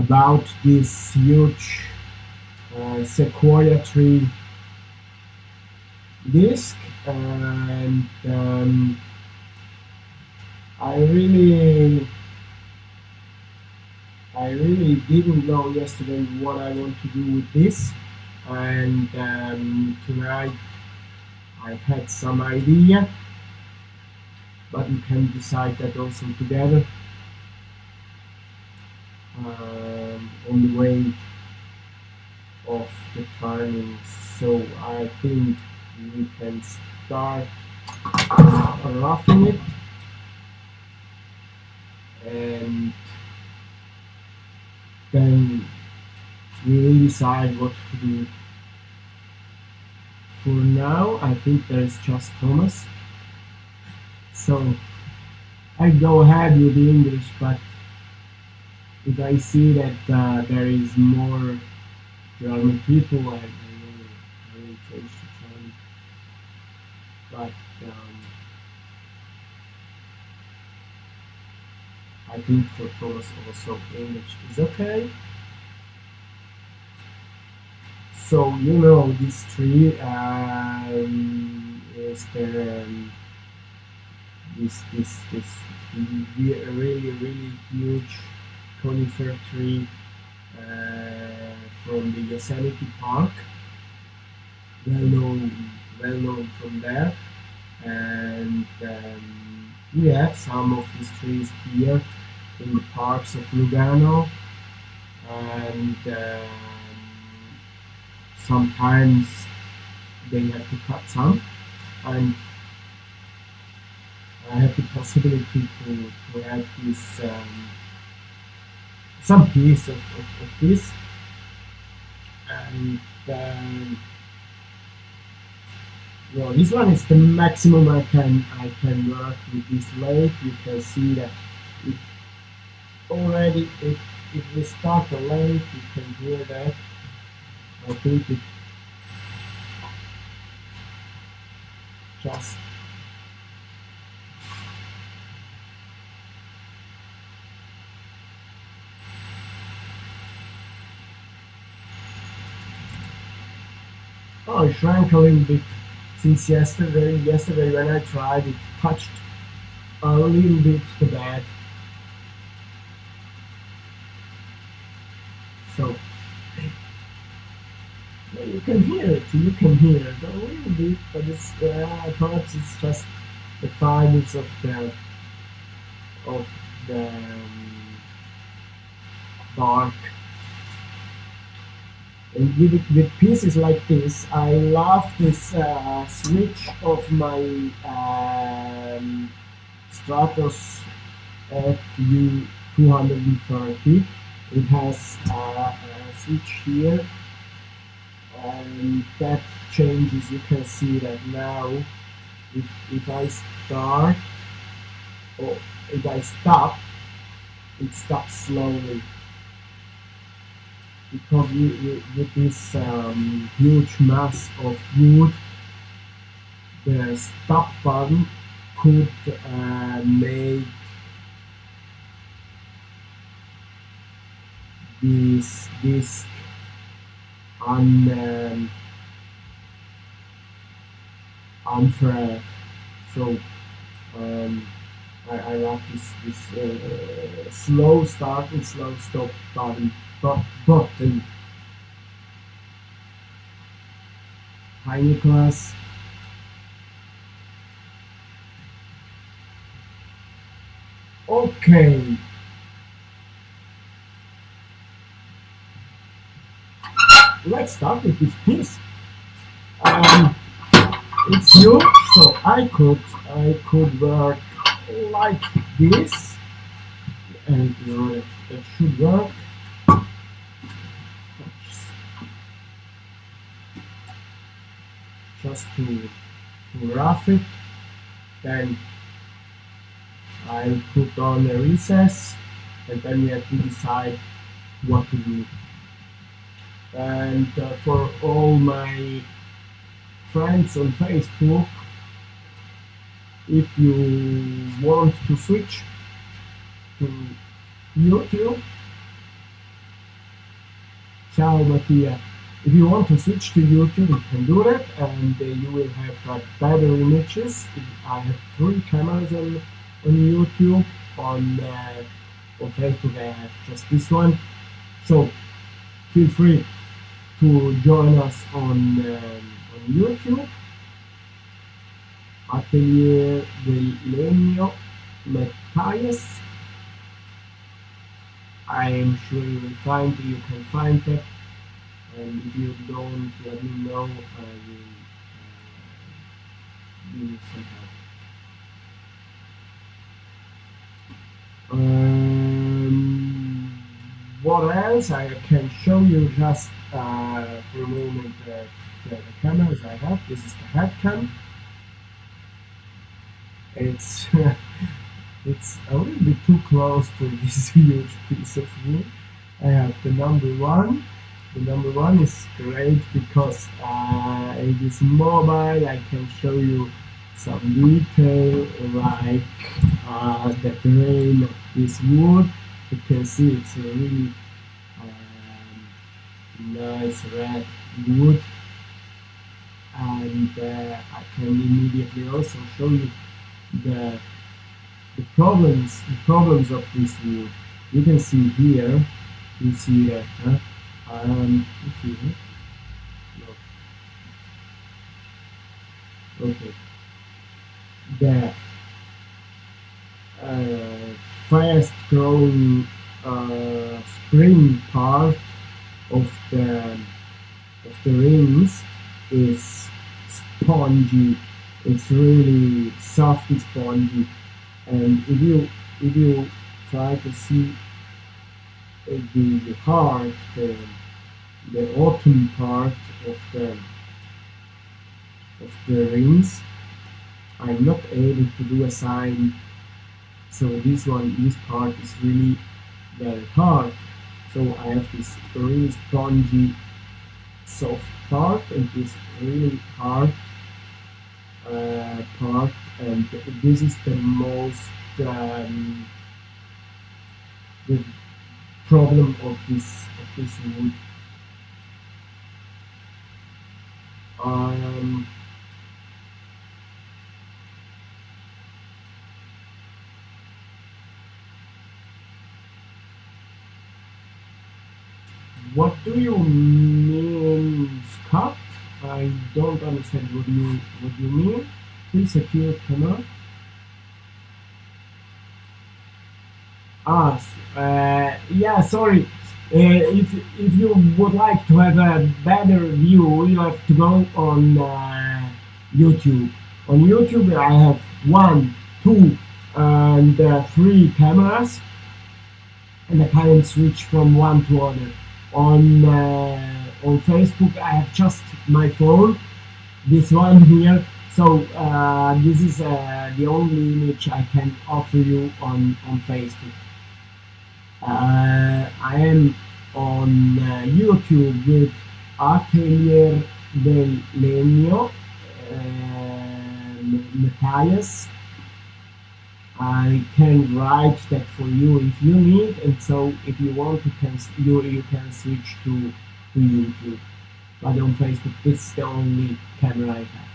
about this huge sequoia tree disc, and I really I really didn't know yesterday what I want to do with this, and tonight I had some idea, but we can decide that also together on the way of the turning. So I think we can start roughing it, and then we will decide what to do. For now, I think there is just Thomas. So I go ahead with the English, but if I see that there is more German people, I will change to German. But I think for Thomas also English is okay. So you know this tree is the this really huge conifer tree from the Yosemite Park, well known from there, and we have some of these trees here in the parks of Lugano, and sometimes they have to cut some, and I have the possibility to have this some piece of this, and well, this one is the maximum I can work with this lathe. You can see that it already, if we start the lathe, you can hear that. I think it just it shrank a little bit since yesterday. Yesterday when I tried, it touched a little bit the bed. So you can hear it. You can hear it a little bit, but it's perhaps it's just the fibers of the bark. And with pieces like this, I love this switch of my Stratos FU 230. It has a switch here, and that changes. You can see that now. If I start or if I stop, it stops slowly. Because with this huge mass of wood, the stop button could make this disc unthread. So I love this slow start and slow stop button. Hi Nicholas. Okay. Let's start with this piece. It's huge, so I could work like this, and you know that should work. Just to rough it, then I put on a recess, and then we have to decide what to do. And for all my friends on Facebook, if you want to switch to YouTube, Ciao Mattia. If you want to switch to YouTube, you can do that, and you will have better images. I have three cameras on YouTube. On Facebook, I have just this one. So feel free to join us on YouTube. Atelier del Legno Matthias. I am sure you can find that, and if you don't, let me know. I will give you some help. What else? I can show you just for a moment the cameras I have. This is the head cam. It's it's a little bit too close to this huge piece of wood. I have the number one. The number one is great because it is mobile. I can show you some detail like the grain of this wood. You can see it's a really nice red wood, and I can immediately also show you the problems of this wood. You can see here, you see that, you see that? No. Okay. The fast growing spring part of the rings is spongy. It's really soft and spongy, and if you try to see the heart, the autumn part of the rings, I'm not able to do a sign. So this part is really very hard. So I have this really spongy, soft part and this really hard part, and this is the most the problem of this wood. Um, what do you mean, Scott? I don't understand what you mean. Please secure camera. Yeah, sorry. If you would like to have a better view, you have to go on YouTube. On YouTube, I have one, two, and three cameras, and I can switch from one to other. On Facebook, I have just my phone, this one here. So this is the only image I can offer you on Facebook. I am on YouTube with Atelier del Legno Matthias. I can write that for you if you need, and so if you want, you can switch to YouTube. But on Facebook, this is the only camera I have.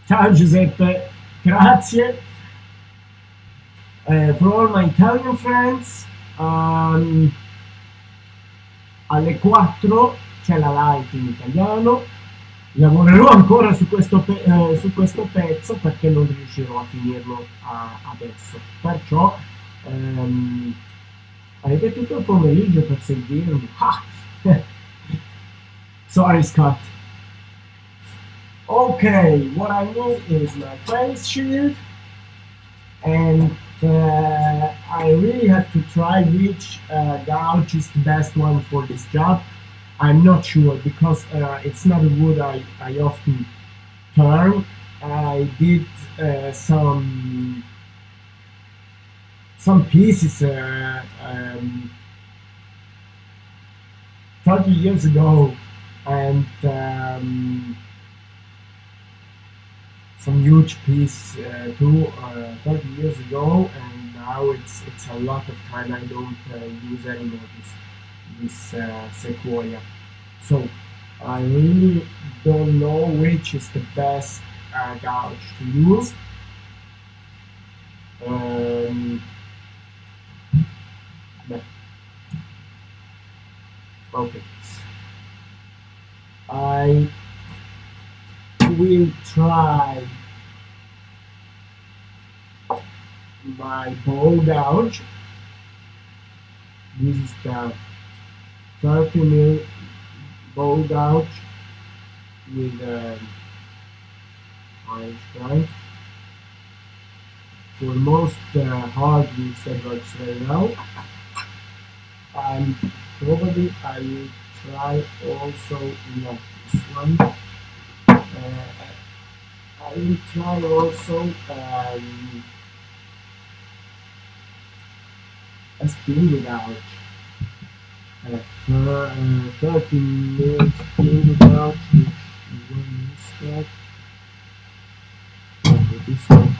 Ciao Giuseppe, grazie. For all my Italian friends, alle 4 c'è la live in italiano. Lavorerò ancora su questo pezzo perché non riuscirò a finirlo adesso. Perciò avete tutto il pomeriggio per seguirmi. Sorry, Scott. Okay, what I need is my face shield, and I really have to try which gouge is the best one for this job. I'm not sure because it's not a wood I often turn. I did some pieces 30 years ago, and some huge piece too 30 years ago, and now it's a lot of time I don't use anymore this sequoia. So I really don't know which is the best gouge to use. Um, but, okay, I will try my bowl gouge. This is the 30 mil bowl gouge with Irish grind. For most hardwoods that works very well. And probably I will try also not this one. I will try also a spin gouge. 13 mil spin gouge, which one is that? Okay, this one.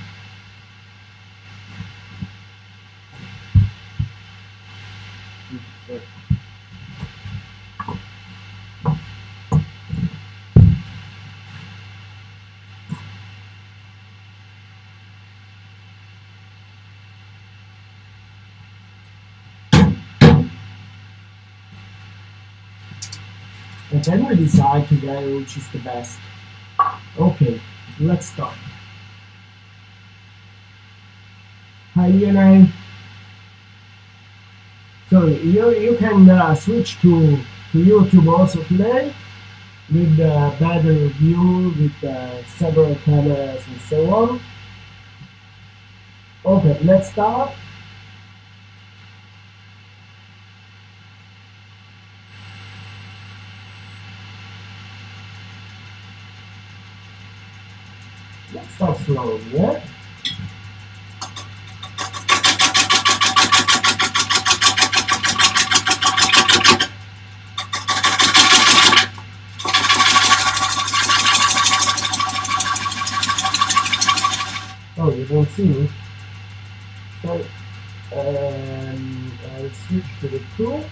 And then we decide together which is the best. Okay, let's start. Hi, Ian. So you can switch to YouTube also today with better view with several cameras and so on. Okay, let's start. Let's start slowly, yeah? Oh, you don't see me. So, I'll switch to the tool.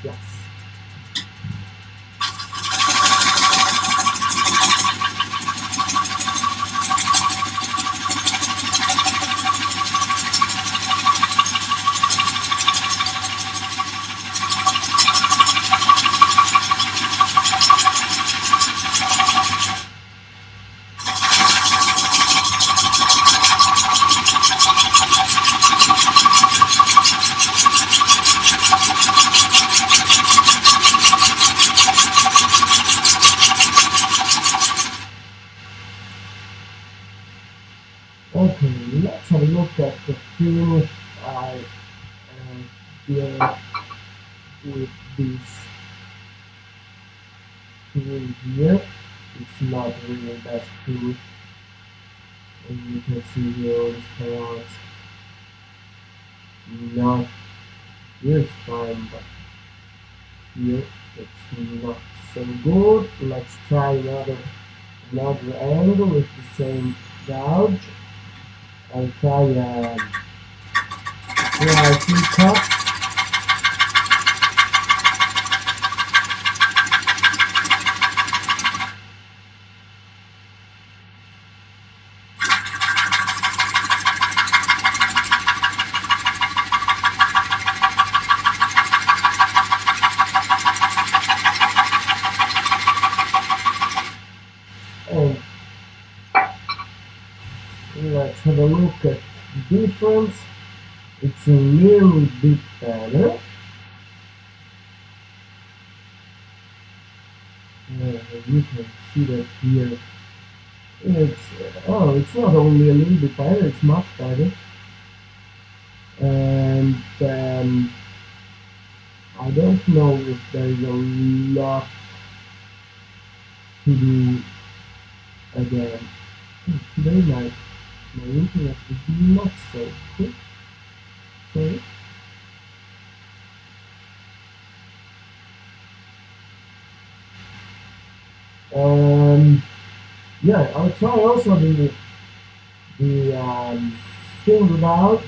Yes. Okay, let's have a look at the finish I did with this tool here. It's not really the best tool. And you can see here all these parts. Not this fine, but here it's not so good. Let's try another angle with the same gouge. I'll try a slicing cut. And let's have a look at the difference. It's a little bit better. You can see that here. It's not only a little bit better, it's much better. And I don't know if there is a lot to do again. Today my internet is not so quick. Sorry. Yeah, I'll try also the spin out.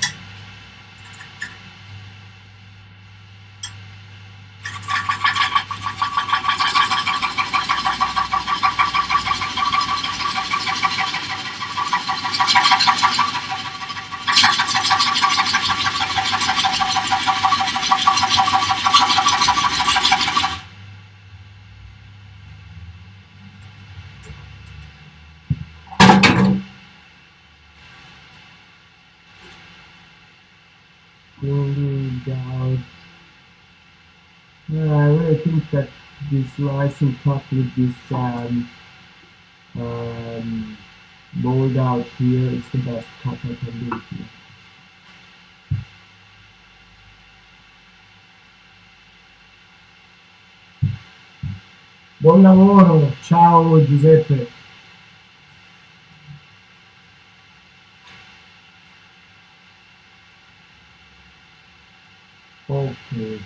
Out. I really think that this rising cut with this um, bold out here is the best cut I can do here. Buon lavoro, ciao Giuseppe. Okay.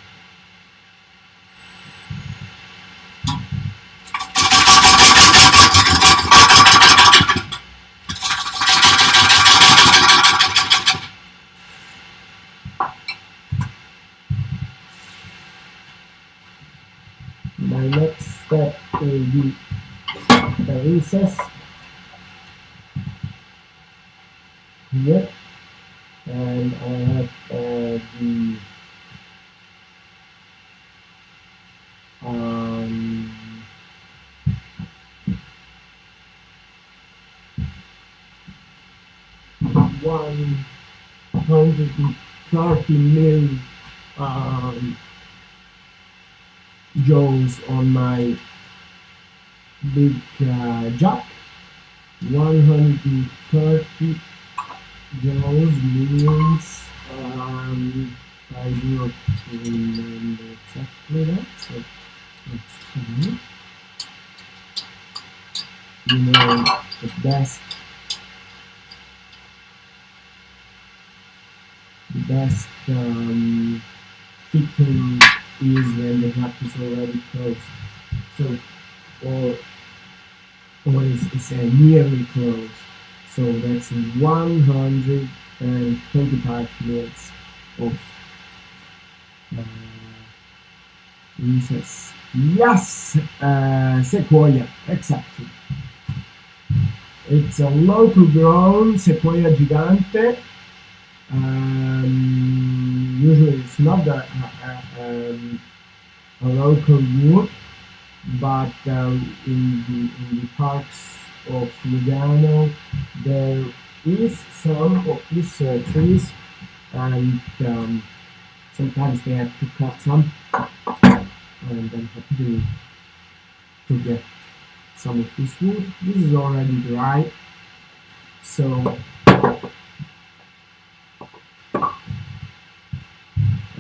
My next step will be the recess here, and I have the um, 130 mil joules on my big jack. 130 joules millions. I do not remember exactly that, so let's see. You know, the best fitting is when the jack is already closed. So, or it's nearly closed. So that's 125 mils of uh, recess. Yes, sequoia, exactly. It's a local grown sequoia gigante. Usually it's not a local wood, but in the parks of Lugano there is some of these trees, and sometimes they have to cut some, and then have to get some of this wood. This is already dry, so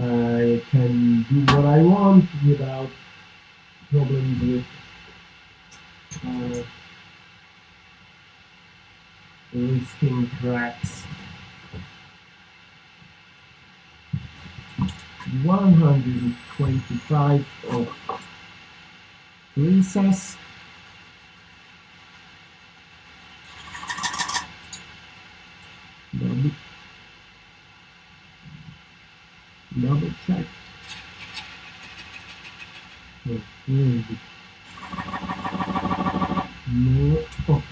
I can do what I want without problems with uh, risking cracks. 125 of recess. Double check. Okay. No. Oh.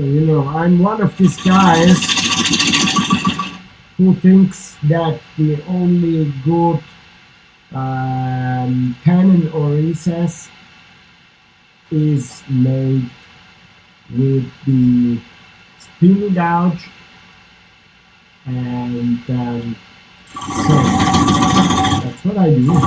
So, I'm one of these guys who thinks that the only good cannon or recess is made with the spin gouge, and so that's what I do.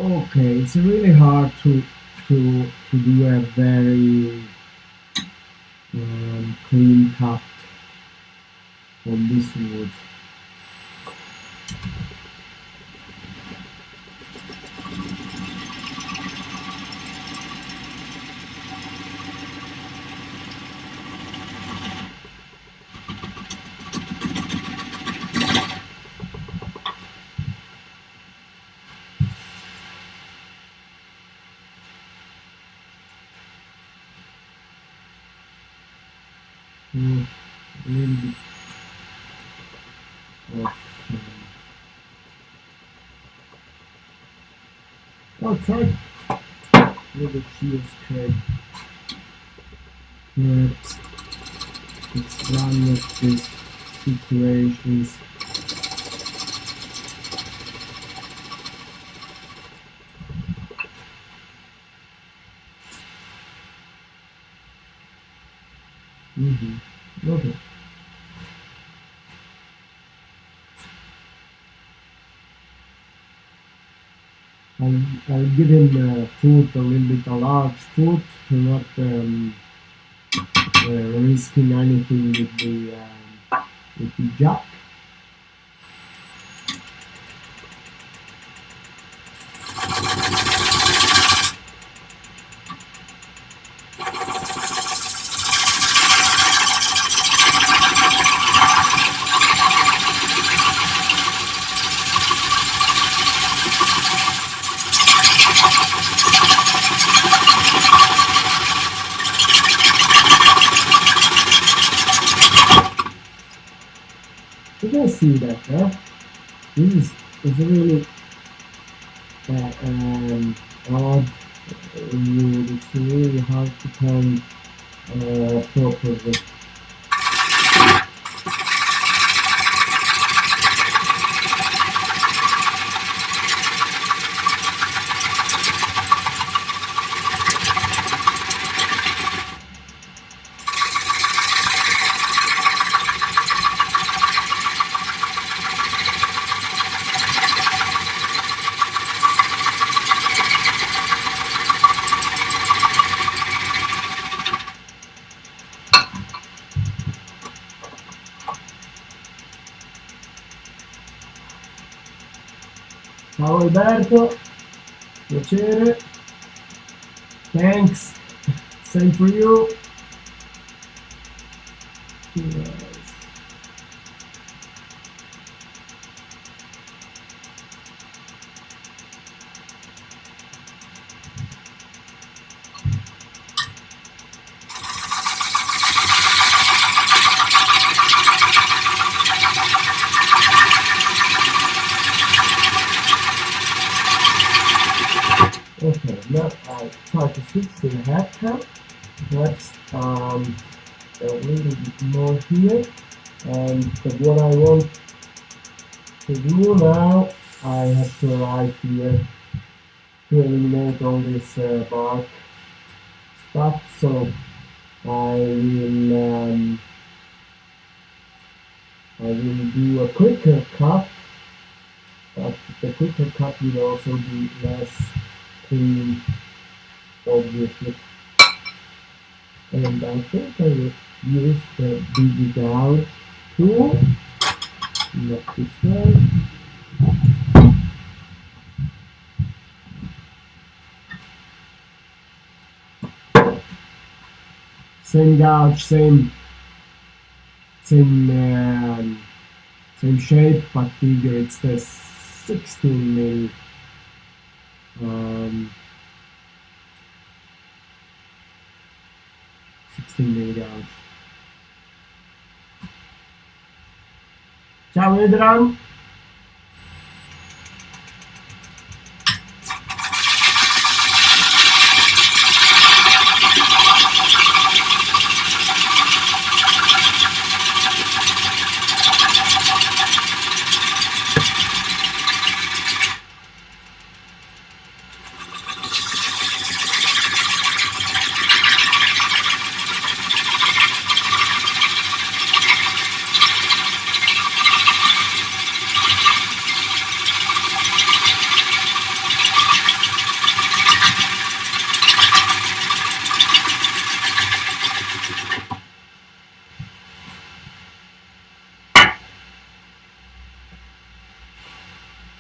Okay, it's really hard to do a very clean cut on this wood. A little bit of I'll try with a shear scrape. It's one of these situations. Okay. I'll give him food, a little bit of large food, to not risking anything with the jack. You can see that, huh? This is really odd wood. It's really hard to turn properly. Ciao Alberto, piacere. Thanks. Same for you. Yes. Okay, now I'll try to switch to the head cam. Perhaps a little bit more here. But what I want to do now, I have to arrive here to eliminate all this bark stuff. So I will do a quicker cut, but the quicker cut will also be less clean, obviously. And I think I will use the dig it out tool, not this one. Same gouge, same shape, but bigger. It's the 16 mil. 16 mil gouge. Ciao Edran.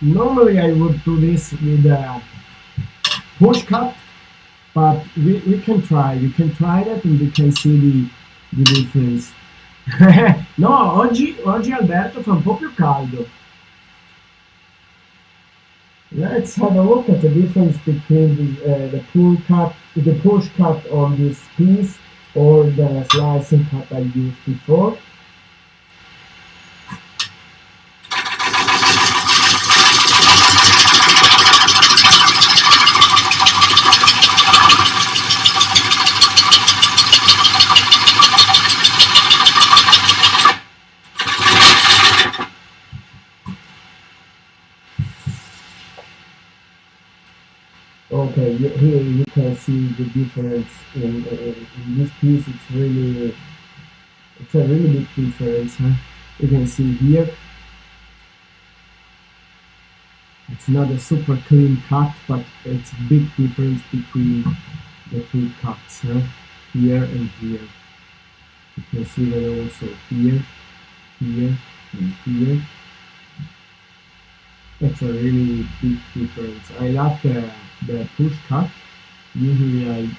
Normally I would do this with a push cut, but we can try. We can try that and we can see the difference. No, oggi Alberto fa un po' più caldo. Let's have a look at the difference between the push cut on this piece or the slicing cut I used before. Okay, here you can see the difference in this piece. It's a really big difference. Huh? You can see here, it's not a super clean cut, but it's a big difference between the two cuts. Huh? Here and here. You can see that also here, here, and here. It's a really big difference. I love the push cut. Usually I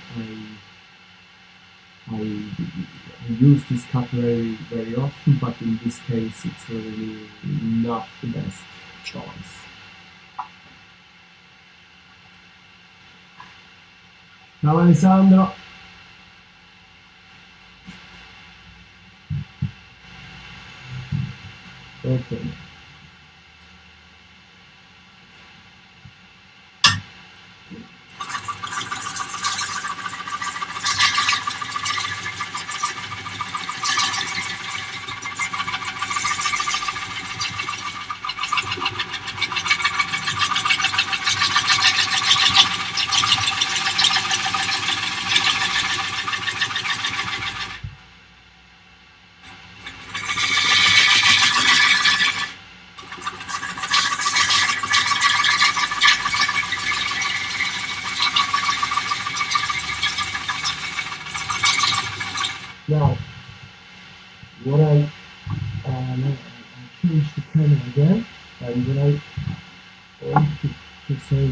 use this cut very often, but in this case it's really not the best choice. Ciao Alessandro. Okay. Now, what I changed the camera again, and what I want to say,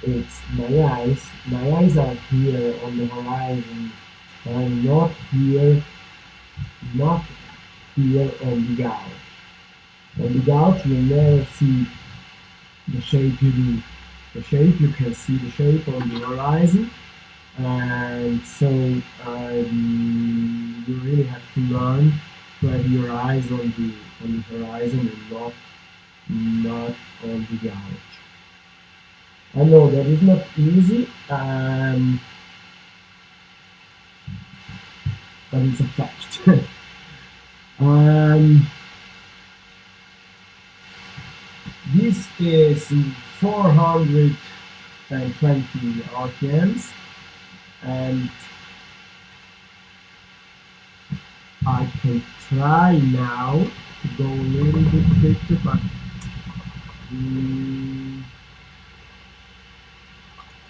it's my eyes. My eyes are here on the horizon, and not here on the gouge. On the gouge, you never see the shape you do. The shape, you can see the shape on the horizon, and so you really have to learn to have your eyes on the horizon and not on the gouge. I know that is not easy, but it's a fact. This is 420 RPMs, and I can try now to go a little bit quicker, but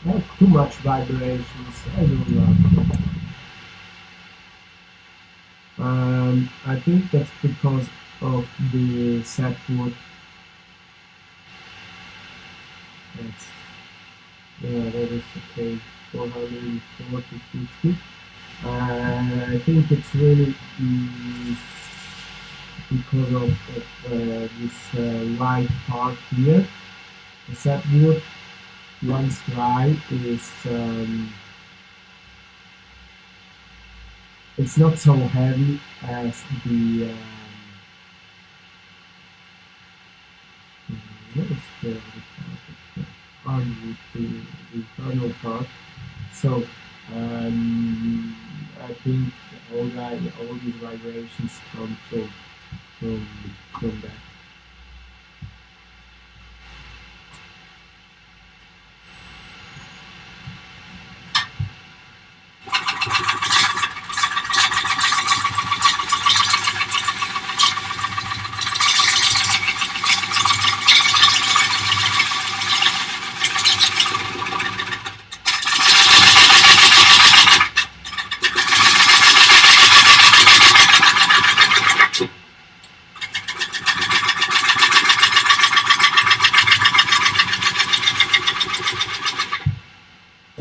not too much vibrations. I don't know. I think that's because of the set wood. Yeah, that is okay. 440, 50. I think it's really because of this white part here. The set wood, once dry, is it's not so heavy as the what is the hardwood, the internal part. So I think all these vibrations come from that.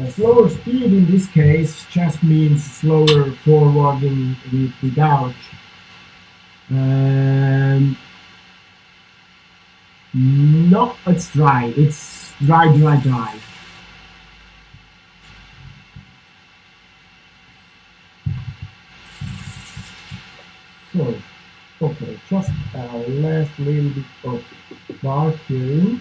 Slower speed in this case just means slower forwarding with the gouge. No, it's dry. It's dry, dry, dry. So, okay, just a last little bit of marking.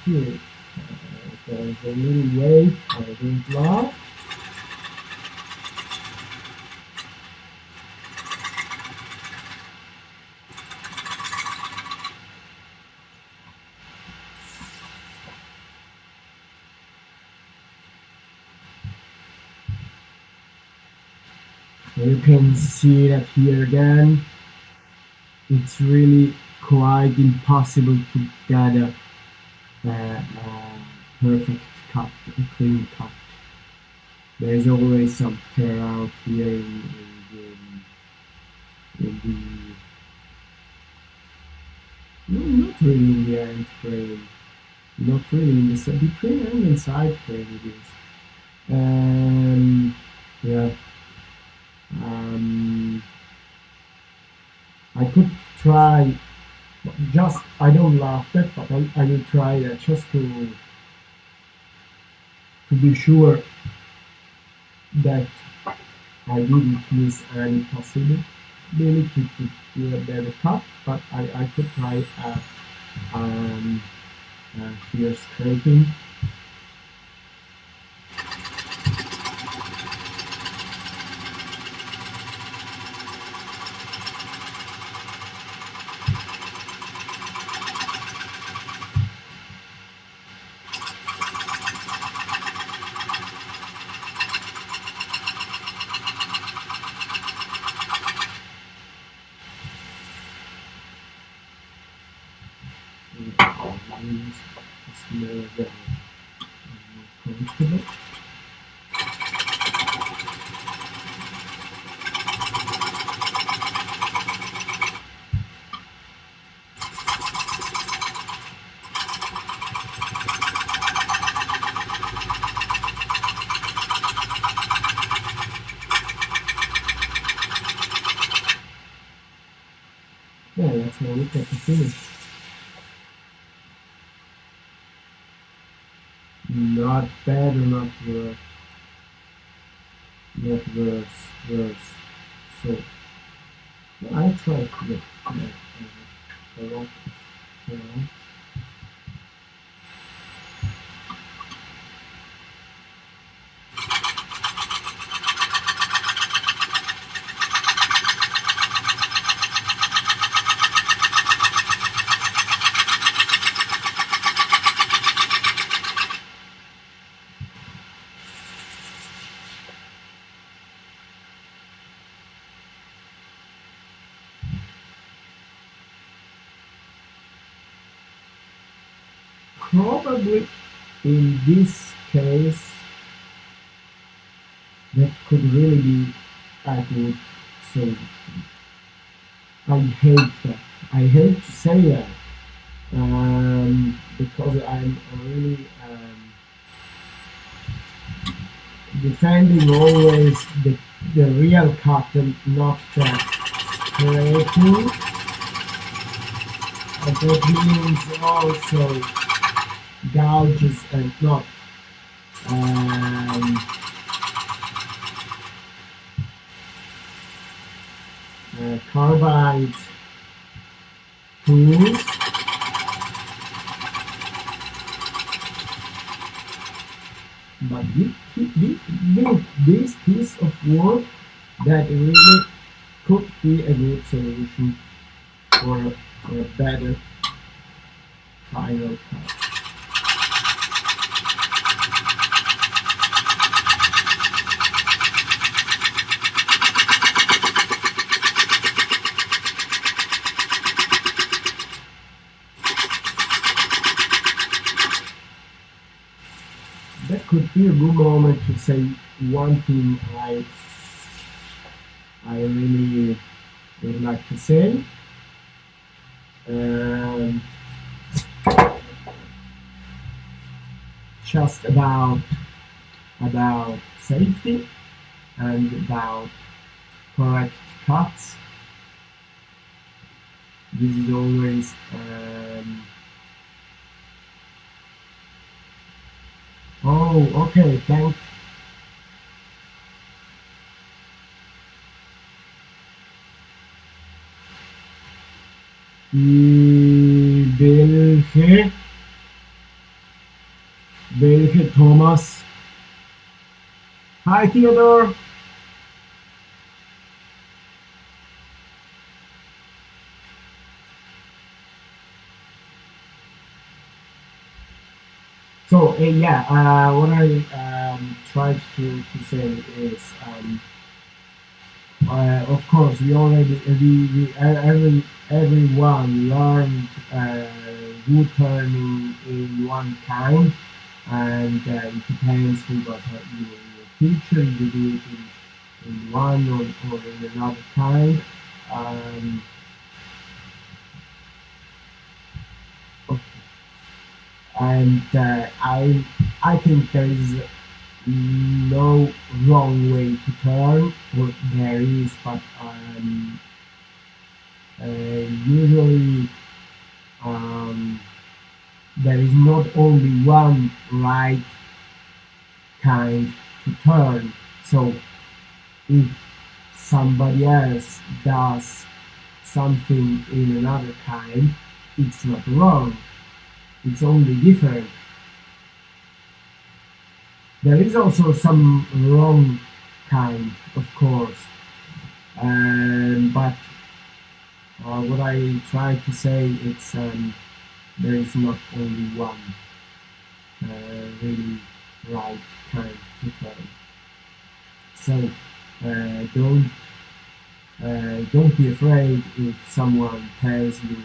Here, there's a little wave I don't love. You can see that here again, it's really quite impossible to get a perfect cut, a clean cut. There's always some tear out here in the, no, not really in the end frame, not really in the between and inside frame it is. Yeah. I could try, just, I don't love that, but I will try that just to be sure that I didn't miss any possibility to do a better cut, but I could try here scraping. Comfortable. Yeah, let's now look at the finish. Not bad or not worse. Not worse. So I try to get a lot. Probably in this case that could really be a good solution. I hate that. I hate to say that because I'm really defending always the real cut and not the scraping. But that means also gouges and not carbide tools. But with this piece of work, that really could be a good solution for a better final cut. That could be a good moment to say one thing I really would like to say. Um, just about safety and about correct cuts. This is always oh, okay, thank welche, welche Thomas? Hi Theodore. So yeah, what I tried to say is, of course, everyone learned wood turning in one kind, and it depends who was your teacher. You do it in one or in another kind. Um, and I think there is no wrong way to turn, or there is, but usually um, there is not only one right kind to turn. So if somebody else does something in another kind, it's not wrong, it's only different. There is also some wrong kind, of course, but what I try to say is there is not only one really right kind to turn. So don't be afraid if someone tells you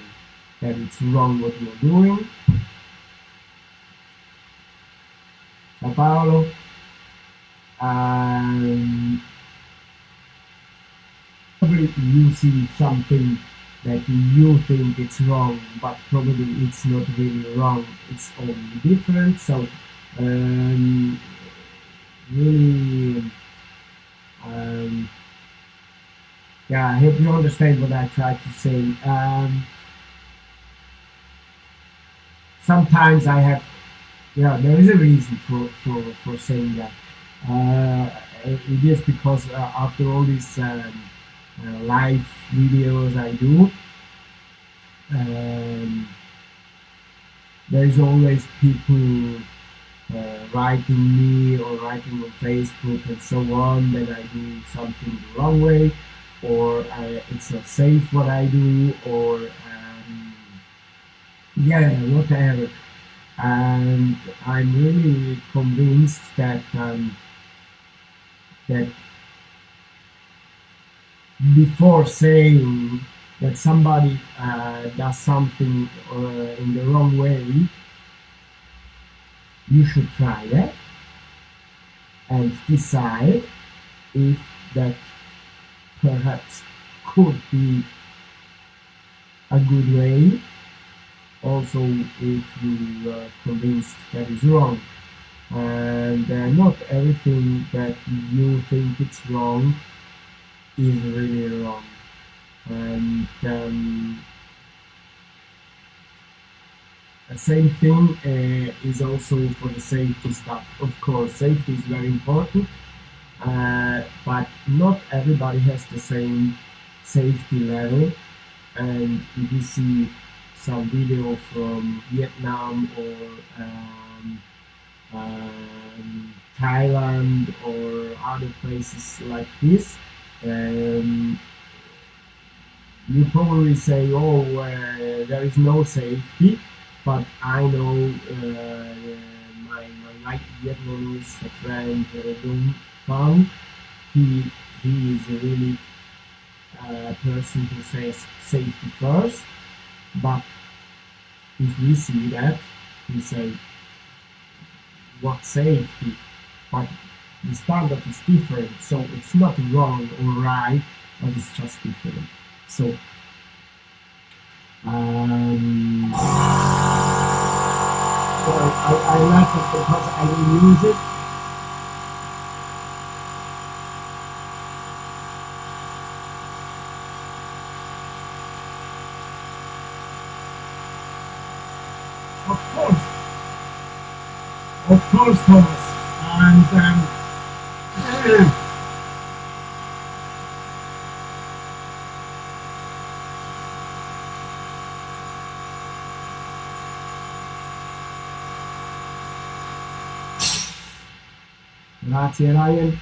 that it's wrong what you're doing. Ciao Paolo. Um, Probably you see something that you think it's wrong, but probably it's not really wrong. It's only different. So um, really, um, yeah, I hope you understand what I try to say. Sometimes I have, yeah, there is a reason for saying that. It is because after all these live videos I do, um, there is always people writing me or writing on Facebook and so on that I do something the wrong way, or it's not safe what I do, or yeah, whatever. And I'm really convinced that before saying that somebody does something in the wrong way, you should try that and decide if that perhaps could be a good way. Also, if you are convinced that is wrong, and not everything that you think it's wrong is really wrong. And the same thing is also for the safety stuff. Of course, safety is very important, but not everybody has the same safety level. And if you see some video from Vietnam or Thailand or other places like this, um, you probably say, "Oh, there is no safety," but I know my Vietnamese friend Dung Phang. He he is a really person who says safety first. But if we see that, we say what safety, but the standard is different, so it's not wrong or right, but it's just different. So well, I like it because I will use it. Of course, Thomas. And grazie, Ryan.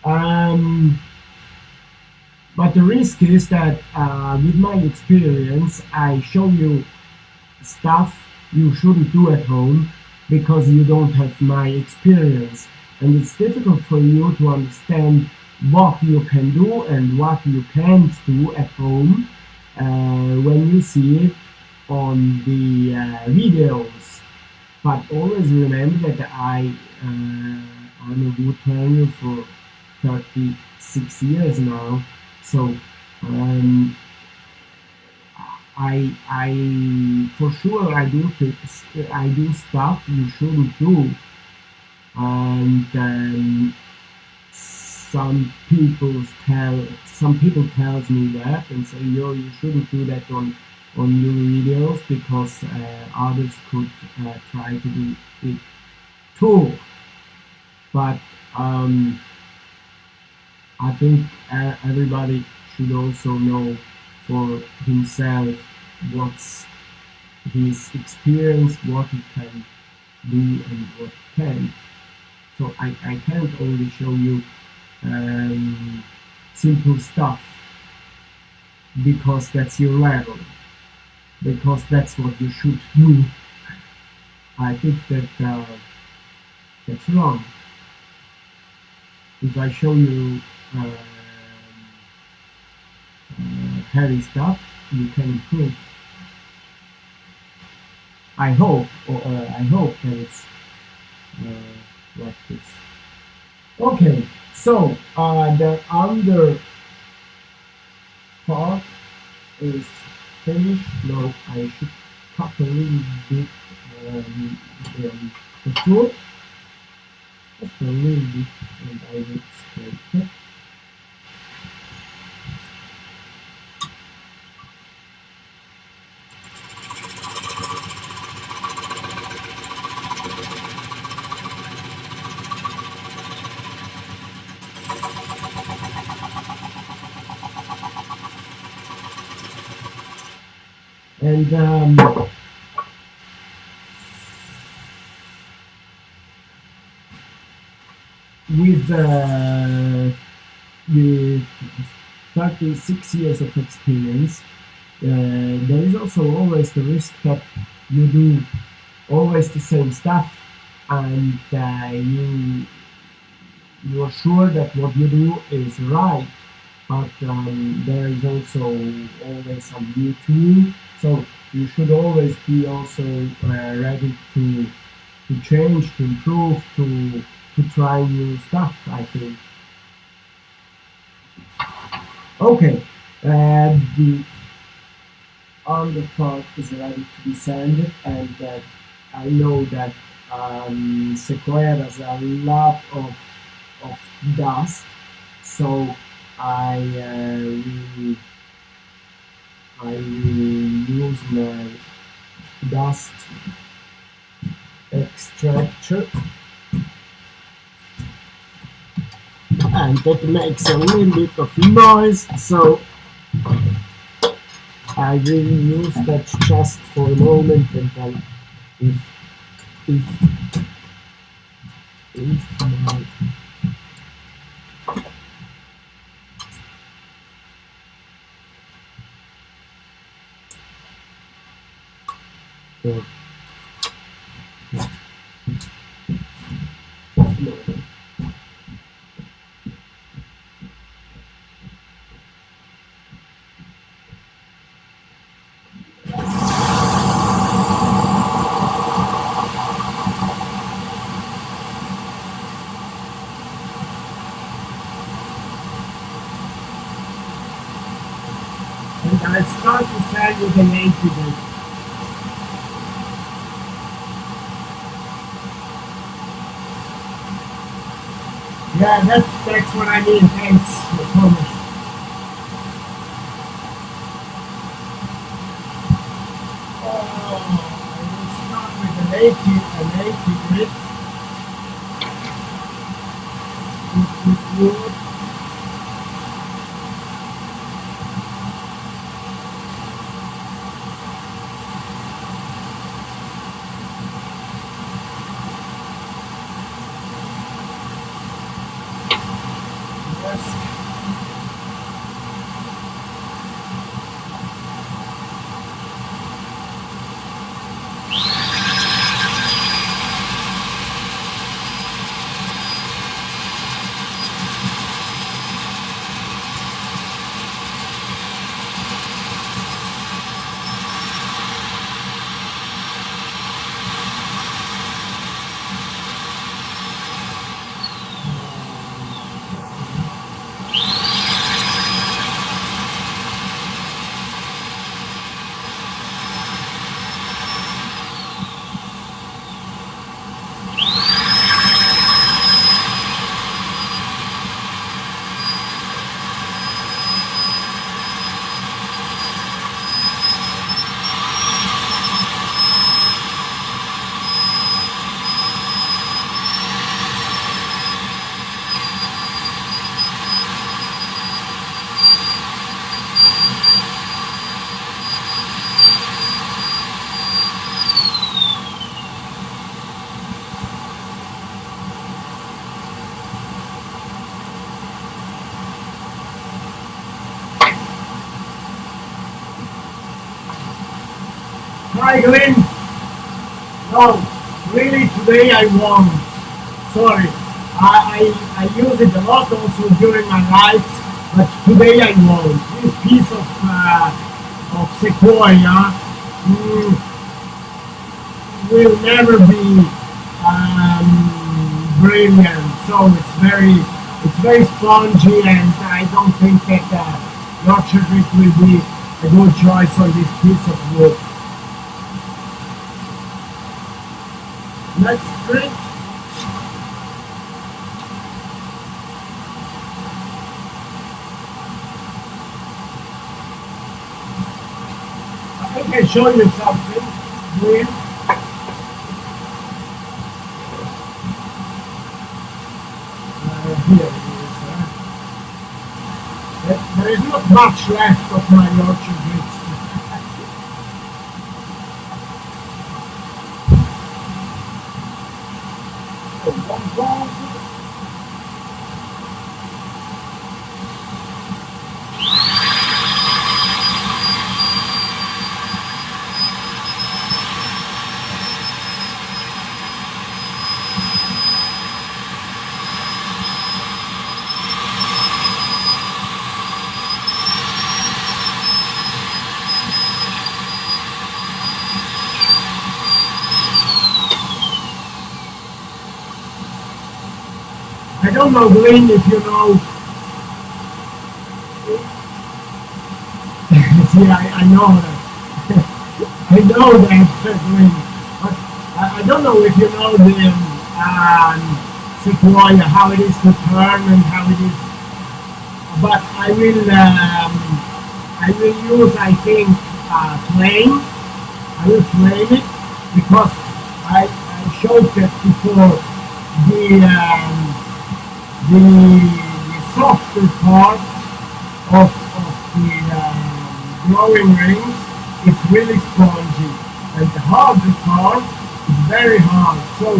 Um, but the risk is that with my experience, I show you stuff you shouldn't do at home because you don't have my experience. And it's difficult for you to understand what you can do and what you can't do at home when you see it on the videos. But always remember that I'm a woodturner for 36 years now. So um, I for sure I do stuff you shouldn't do, and some people tells me that and say, yo, you shouldn't do that on your videos because others could try to do it too. But I think everybody should also know for himself what's his experience, what he can do and what he can. So I can't only show you simple stuff because that's your level, because that's what you should do. I think that that's wrong. If I show you heavy stuff, you can improve. I hope that it's like this. Okay, so the under part is finished. Now I should cut a little bit the fruit, just a little bit, and I will scrape it. And with 36 years of experience, there is also always the risk that you do always the same stuff, and you are sure that what you do is right, but there is also always some new tool. So you should always be also ready to change, to improve, to try new stuff, I think. Okay, the under part is ready to be sanded, and I know that sequoia has a lot of dust, so I will use my dust extractor, and that makes a little bit of noise, so I will use that just for a moment, and then if And I start to send you the name today. Yeah, that's what I mean. Thanks, Thomas. I will start with a native grit with wood. Yes. Hi, Glenn. No, really today I won't. Sorry. I use it a lot also during my life, but today I won't. This piece of sequoia mm, will never be brilliant. So it's very spongy, and I don't think that Yorkshire Grit will be a good choice on this piece of wood. Let's drink. I can show you something. Here. Here it is. There is not much left of my Yorkshire Grits. I don't know, Glenn, if you know. See, I know that. I know that, Glenn. But I don't know if you know the sequoia, how it is to turn and how it is. But I will use, I think, flame. I will flame it because I showed that before the softer part of the growing rings is really spongy, and the harder part is very hard. So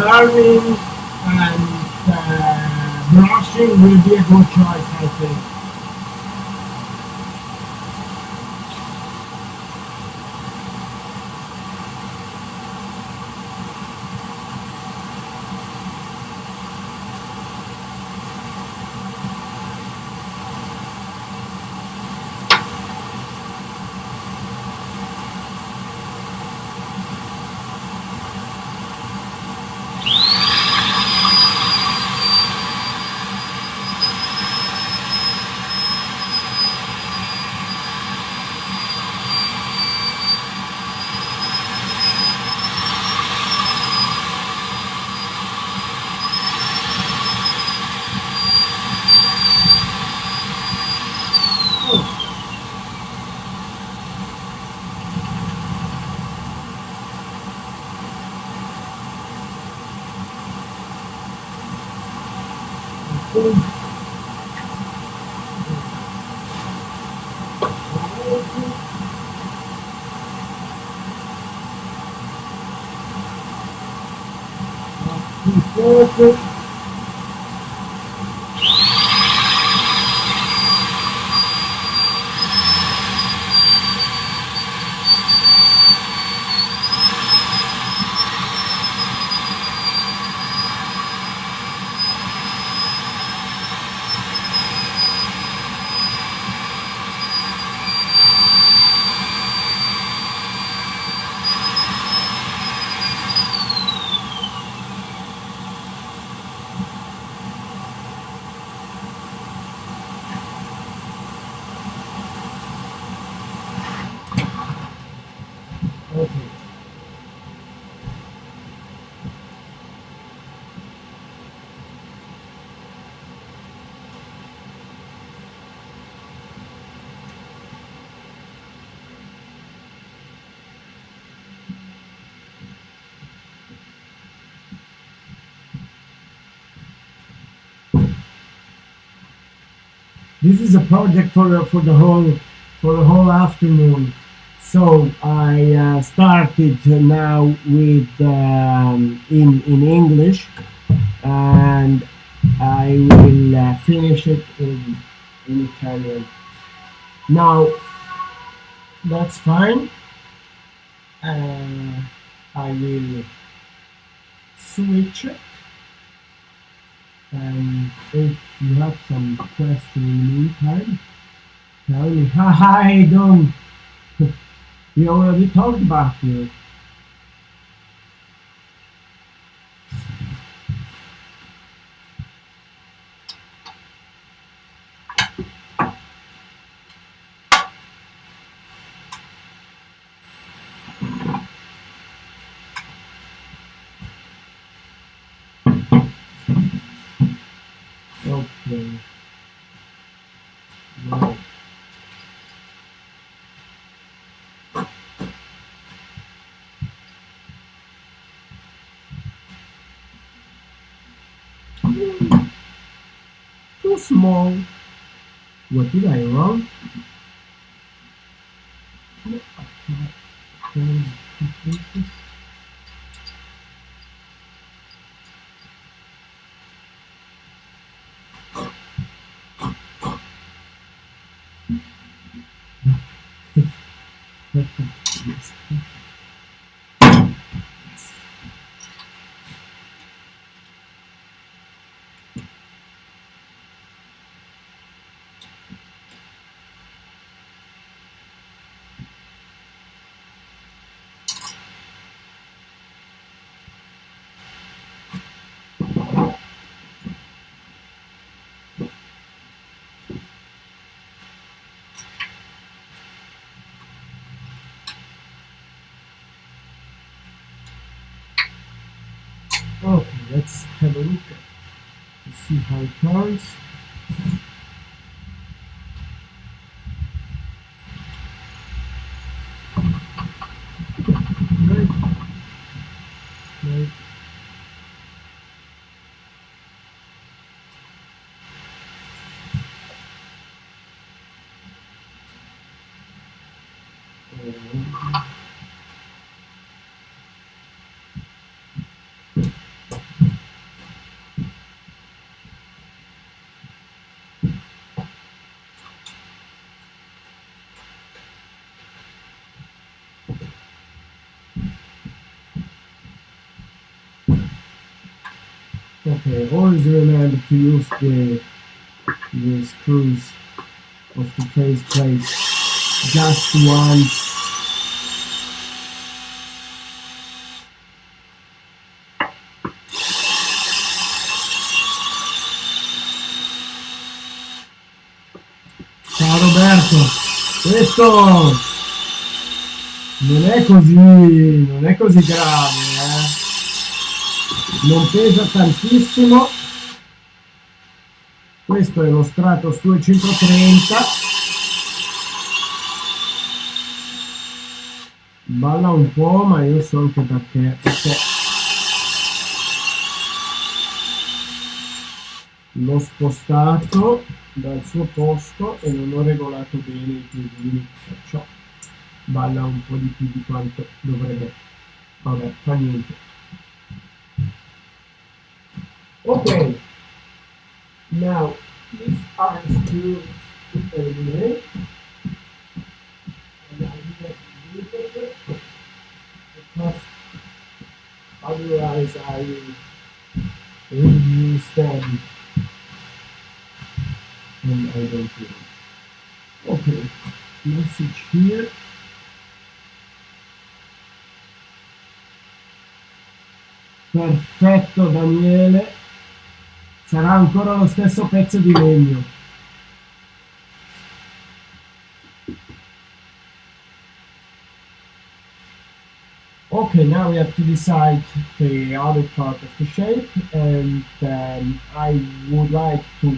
learning and brushing will be a good choice, I think. Okay. Okay. This is a project for the whole afternoon. So I started now with in English, and I will finish it in Italian. Now that's fine. Uh, I will switch it, and if you have some question in the meantime, tell me. Hi, don't. We already talked about you. Okay. Right. Too small. What did I wrong? No, I can't close completely. Perfect. Yes. Yes. Okay, let's have a look to see how it turns. Right, right. Okay, always remember to use the screws of the face plate just once. Ciao Roberto, questo non è così grave, non pesa tantissimo. Questo è lo Stratos 230, balla un po', ma io so anche perché l'ho spostato dal suo posto e non ho regolato bene i piedini, perciò balla un po' di più di quanto dovrebbe. Vabbè, fa niente. Ok, now these are screws to eliminate, and I need to delete it because otherwise I will use them and I don't want. Okay, message here. Perfetto Daniele, sarà ancora lo stesso pezzo di legno. Okay, now we have to decide the other part of the shape, and I would like to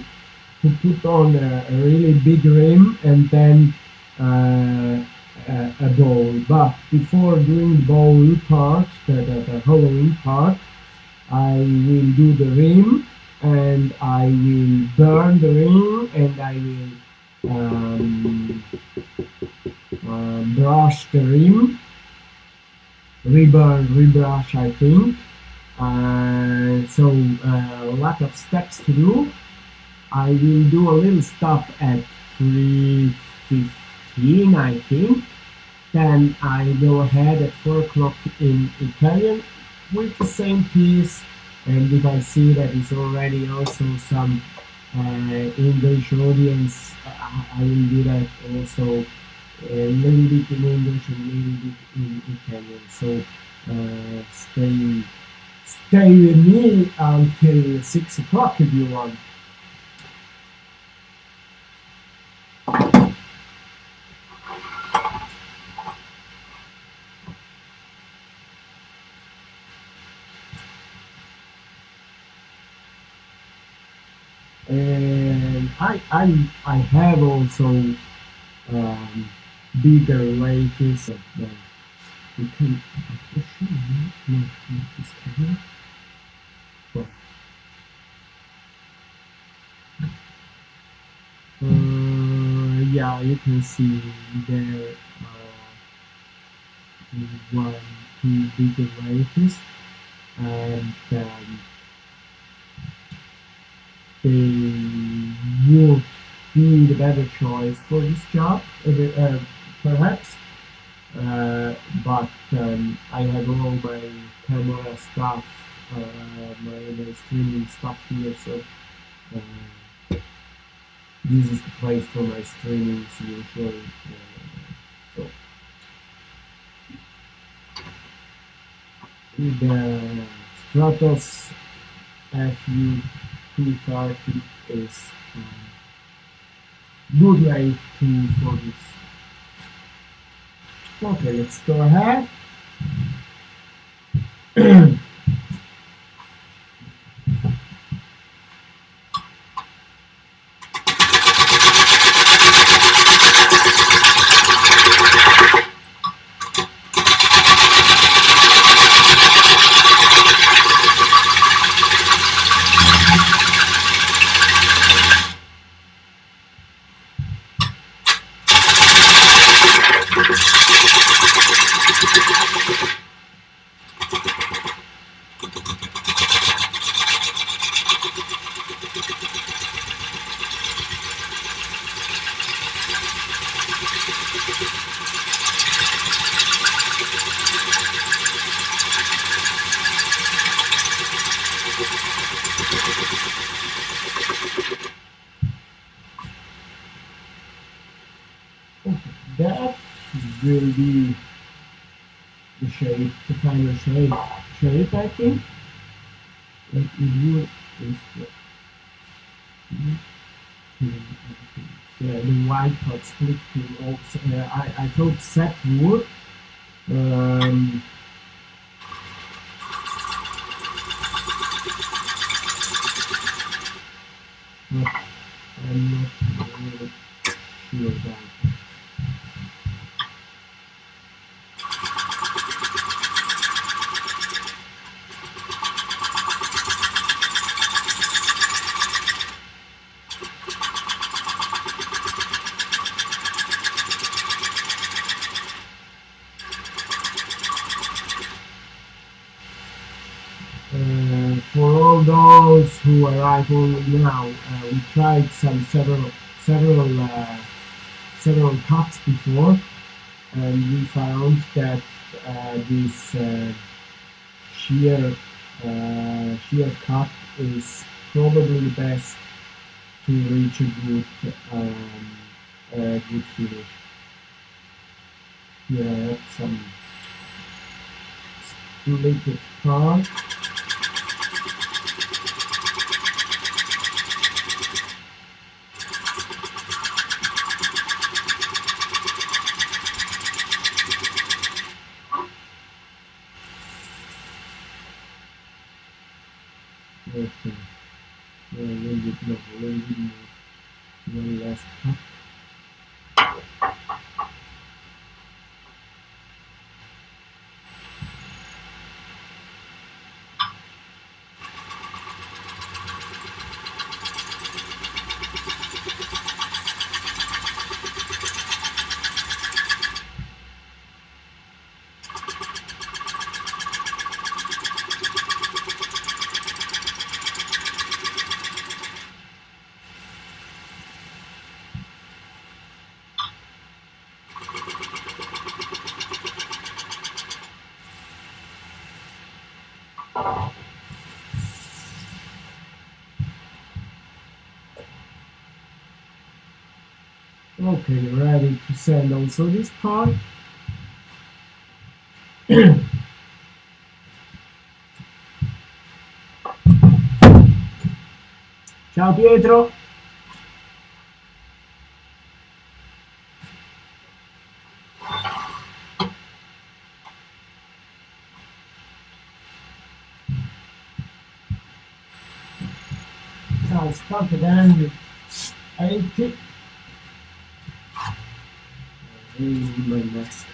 put on a really big rim and then a bowl. But before doing bowl part, the hollowing part, I will do the rim, and I will burn the rim, and I will brush the rim, rebrush, I think. So a lot of steps to do. I will do a little stop at 3:15, I think. Then I go ahead at 4 o'clock in Italian with the same piece. And if I see that it's already also some English audience, I will do that also a little bit in English and a little bit in Italian. So stay with me until 6 o'clock if you want. And I have also bigger wafers that you can no, this camera. Well, yeah, you can see there one, two bigger wafers, and they would be the better choice for this job, perhaps. But I have all my camera stuff, my streaming stuff here, so this is the place for my streamings usually. So the Stratos FU230 is good way for this. Okay, let's go ahead. will be the shape, the final shape I think. It would is the white part split also. I thought set wood. Um, but I'm not really sure about that. For all those who arrive only now, we tried several cuts before, and we found that this shear cut is probably best to reach a good finish. Here I have some splitted part. Okay. A little bit more, one last cut. Okay, ready to send also this part. Ciao Pietro. Ciao, stop it and I think my mask.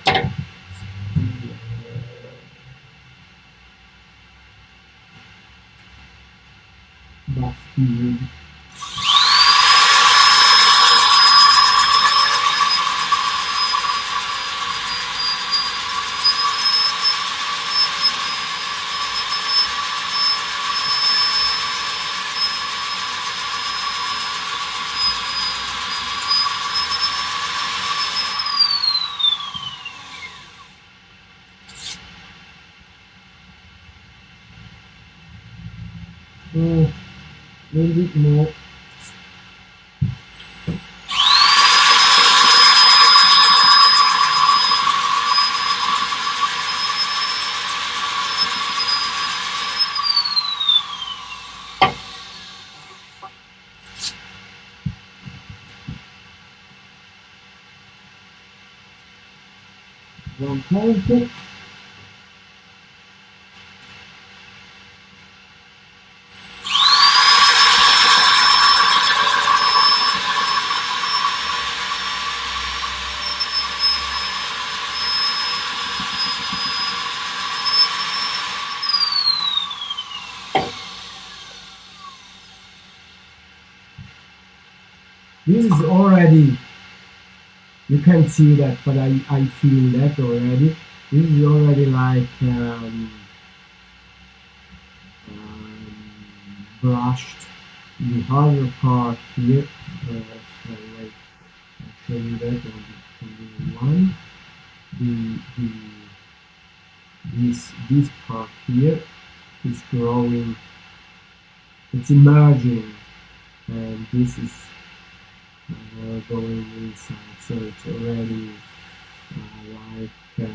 A little bit more. One point. This is already, you can see that, but I feel that already. This is already like brushed. The harder part here, so like, I'll show you that on the one. This part here is growing, it's emerging, and this is going inside, so it's already like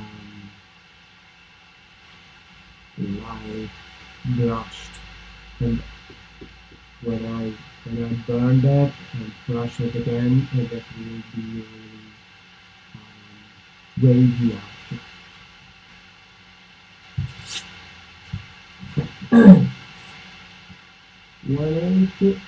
like brushed. And when I burn that and brush it again, that will be really wavy after. 180.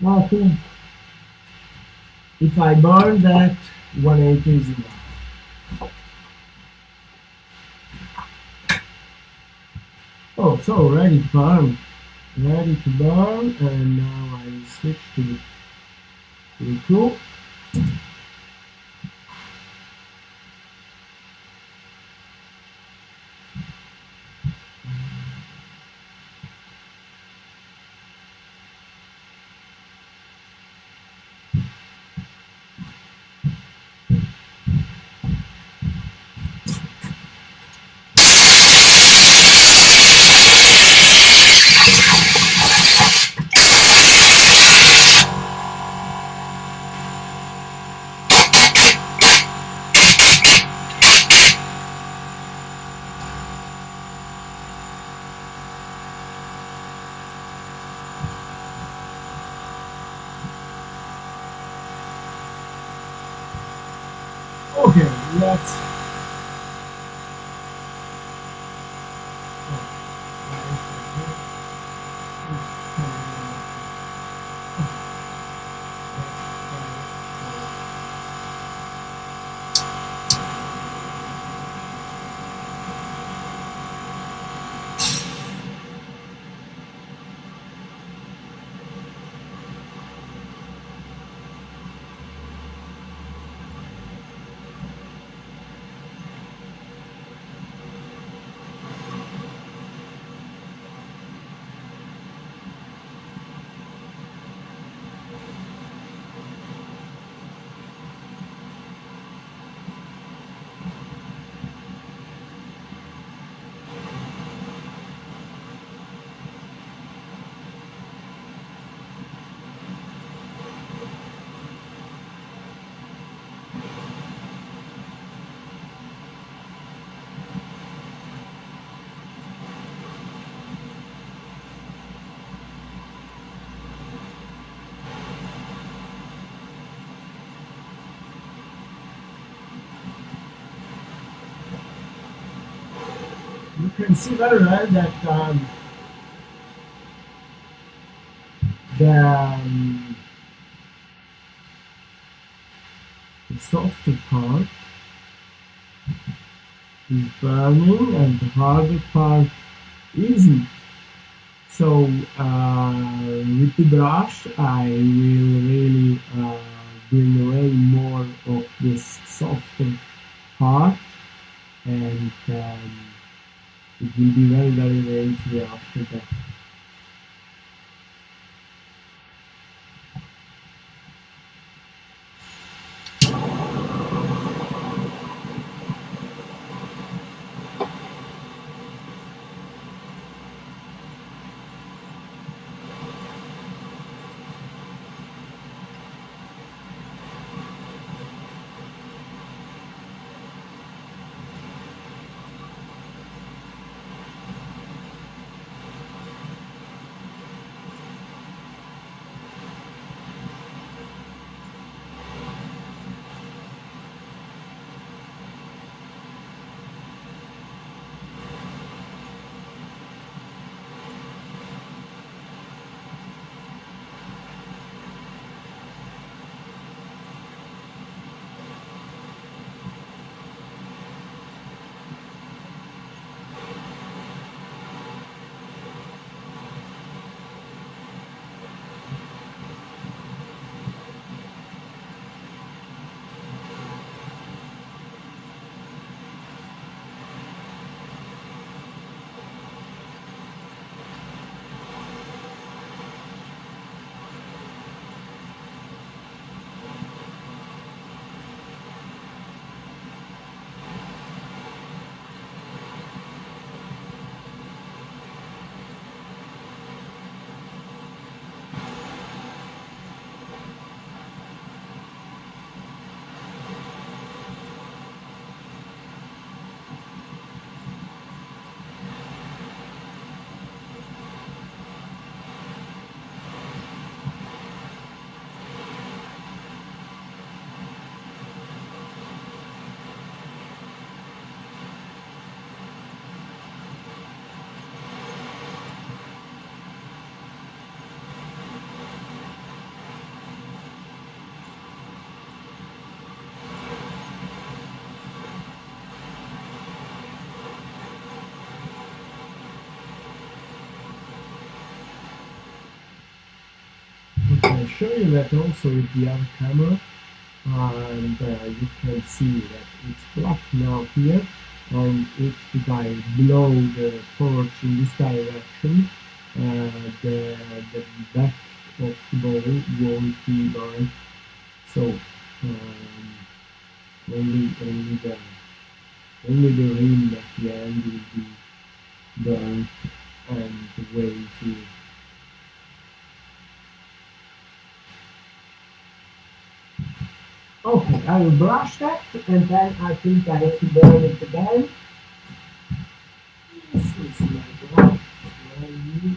I think if I burn that, 180 is enough. Oh, so ready to burn. Ready to burn, and now I will switch to the tool. Okay, let's. You can see very well that the, the softer part is burning and the harder part isn't. So with the brush, I will really bring away more of this softer part, and it will be very, very, very free after that. show you that also with the other camera, and you can see that it's black now here, and if I blow the torch in this direction, the back of the bowl won't be burnt. So only the rim at the end will be burnt, and the way to. Okay, I will brush that, and then I think I have to burn it again. This is my brush. Where is the-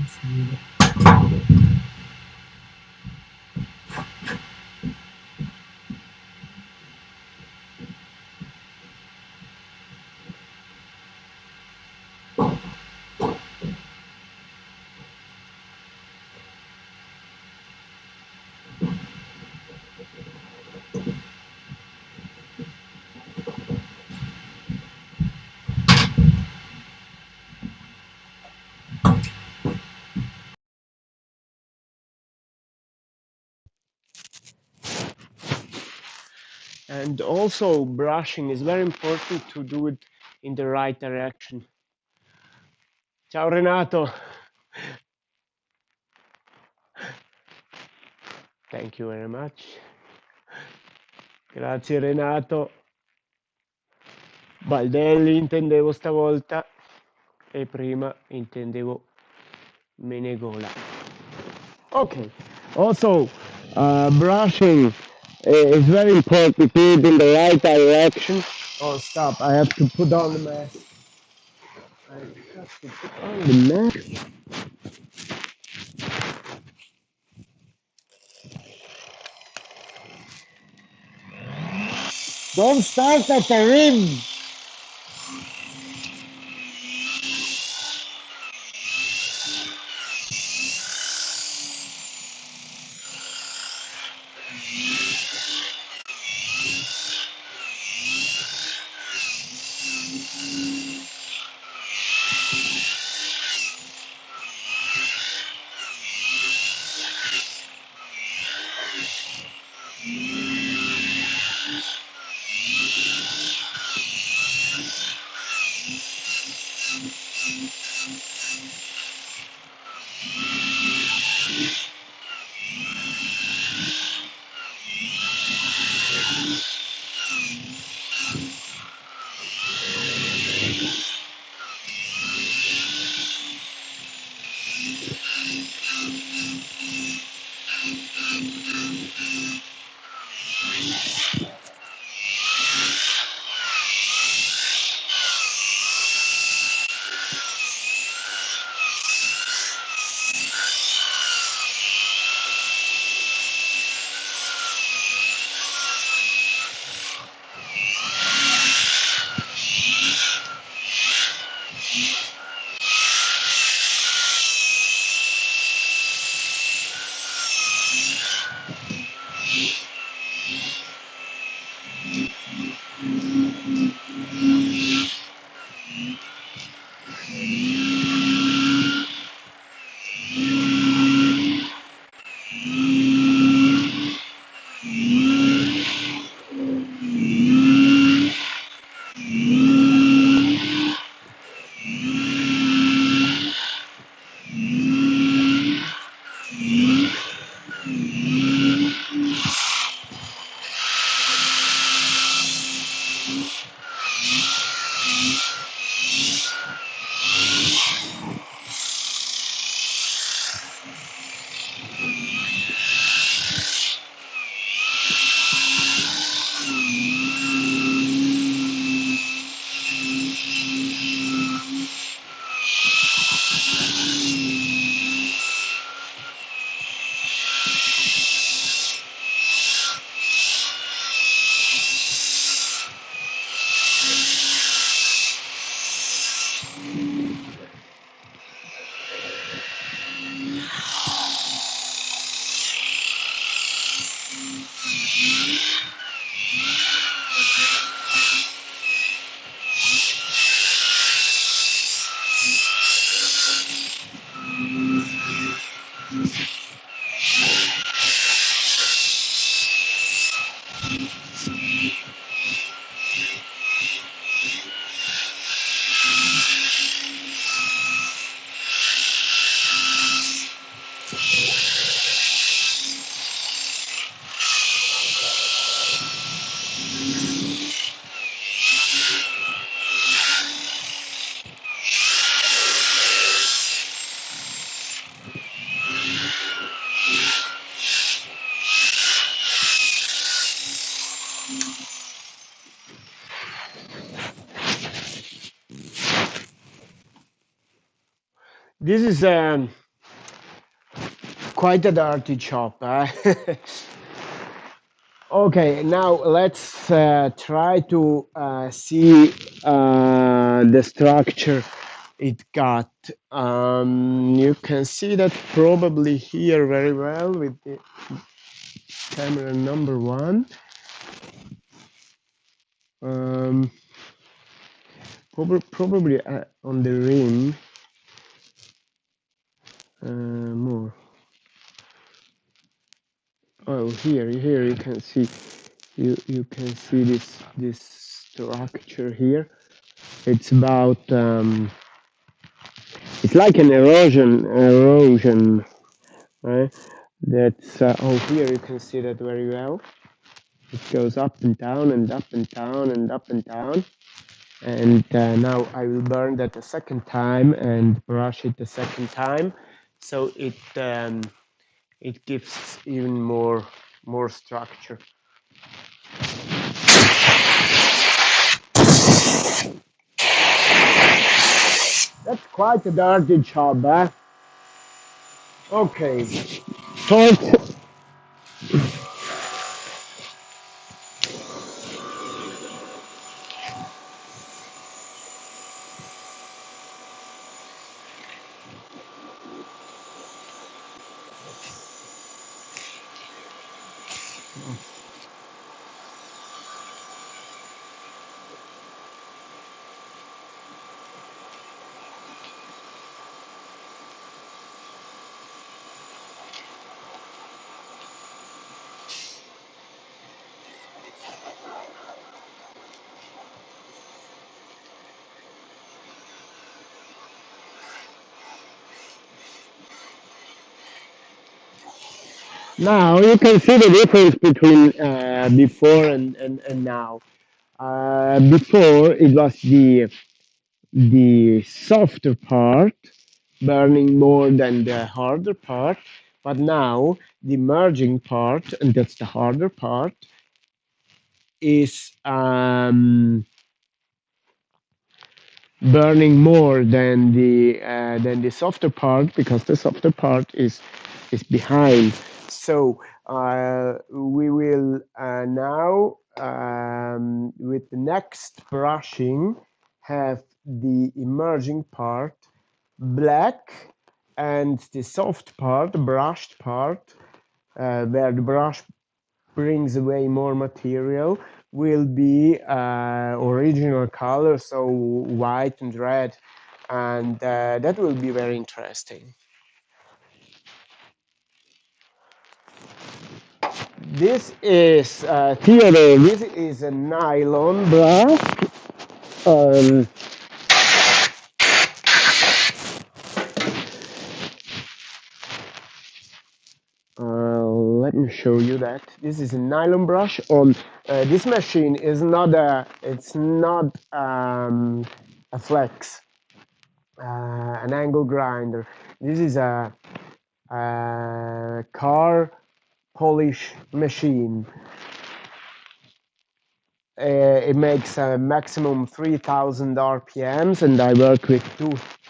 this is- And also, brushing is very important to do it in the right direction. Ciao Renato. Thank you very much. Grazie Renato. Baldelli intendevo stavolta e prima intendevo Menegola. Okay. Also, brushing is very important to do it in the right direction. Oh, stop. I have to put on the mask. I have to put on the mask. Don't start at the rim. This is quite a dirty job. Okay, now let's try to see the structure it got. You can see that probably here very well with the camera number one. Um, probably on the rim more. Oh, here you can see you can see this structure here. It's about it's like an erosion, right? That's oh, here you can see that very well. It goes up and down and up and down and up and down. And now I will burn that a second time and brush it a second time, so it gives even more structure. That's quite a dirty job, eh? Okay, torch. Now you can see the difference between before and now. Before it was the softer part burning more than the harder part, but now the merging part, and that's the harder part, is burning more than the softer part, because the softer part is behind. So we will now with the next brushing have the emerging part black, and the soft part, the brushed part, where the brush brings away more material, will be original color, so white and red, and that will be very interesting. This is Theodore. This is a nylon brush. Um, Let me show you that. This is a nylon brush. On this machine is not a. It's not a flex, an angle grinder. This is a car polish machine. It makes a maximum 3,000 RPMs, and I work with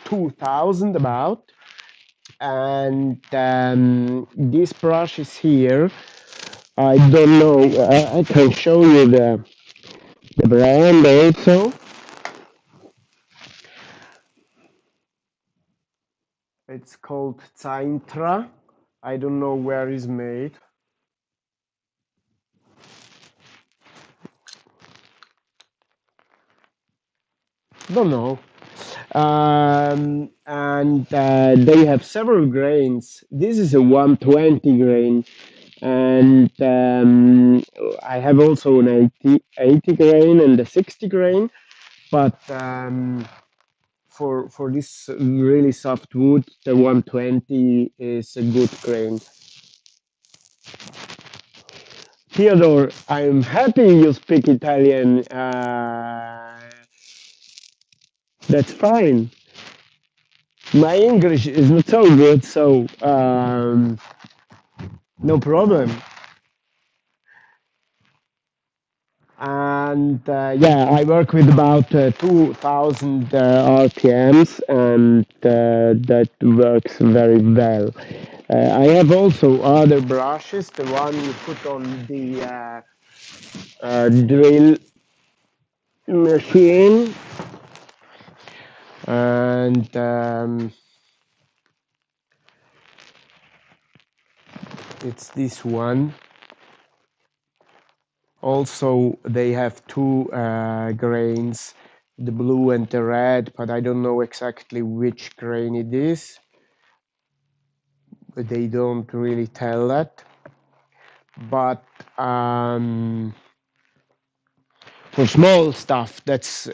2,000 about. And this brush is here. I don't know. I can show you the brand also. It's called Zaintra. I don't know where it's made. Don't know. And they have several grains. This is a 120 grain, and I have also an 80 grain and a 60 grain. But for this really soft wood, the 120 is a good grain. Theodore, I'm happy you speak Italian. That's fine. My English is not so good, so no problem. And yeah, I work with about 2000 RPMs, and that works very well. I have also other brushes, the one you put on the drill machine, and it's this one. Also, they have two grains, the blue and the red, but I don't know exactly which grain it is. But they don't really tell that. But for small stuff, that's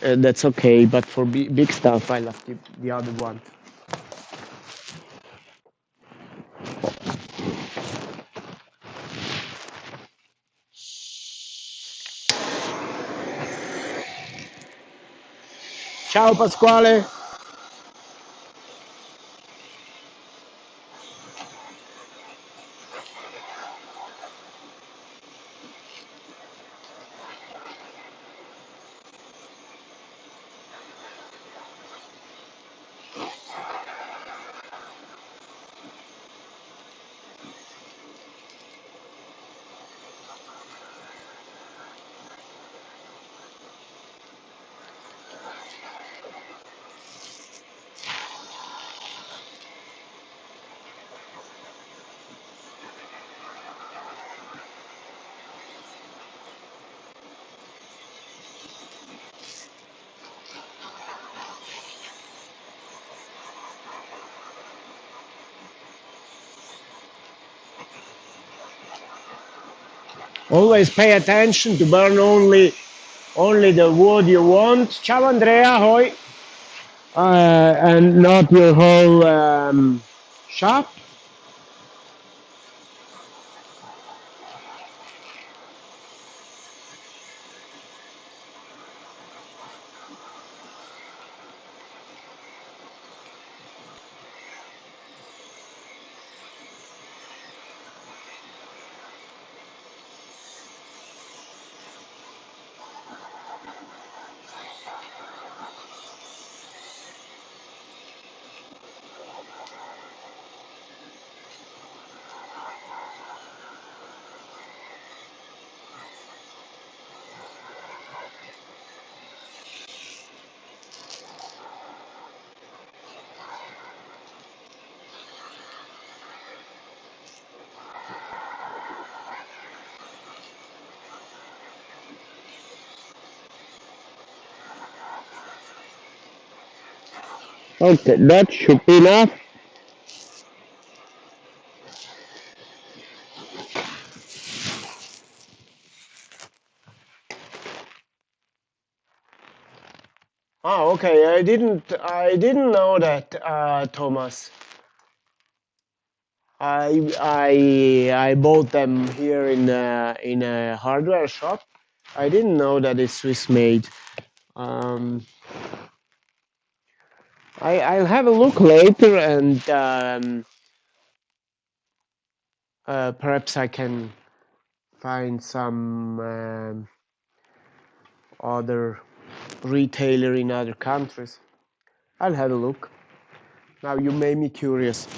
okay. But for big stuff, I love the other one. Ciao Pasquale. Always pay attention to burn only the wood you want. Ciao Andrea, hoi. And not your whole shop. Okay, that should be enough. Oh, okay. I didn't know that, Thomas. I bought them here in a hardware shop. I didn't know that it's Swiss made. Um, I'll have a look later, and perhaps I can find some other retailer in other countries. I'll have a look. Now you made me curious.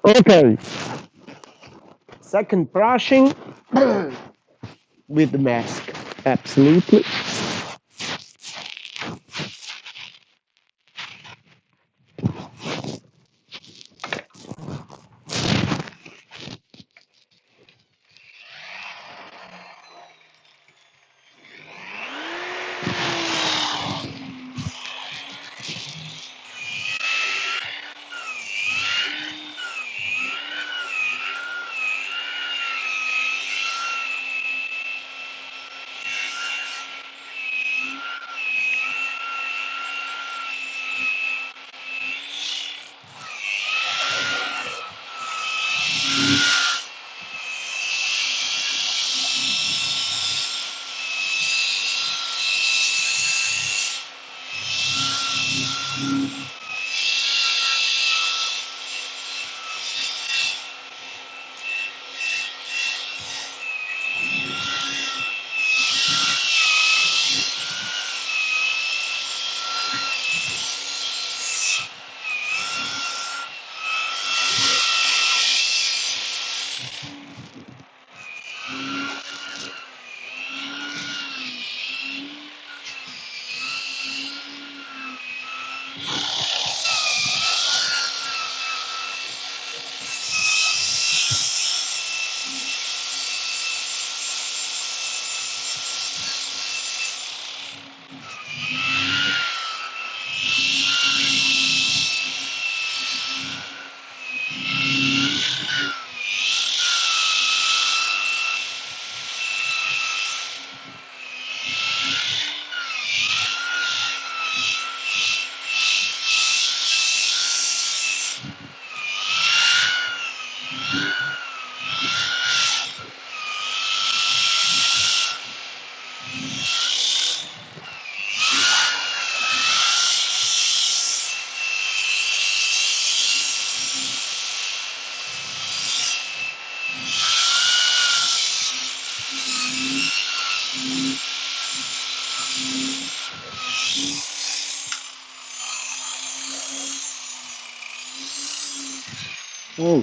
Okay, second brushing with the mask. Absolutely. Oh,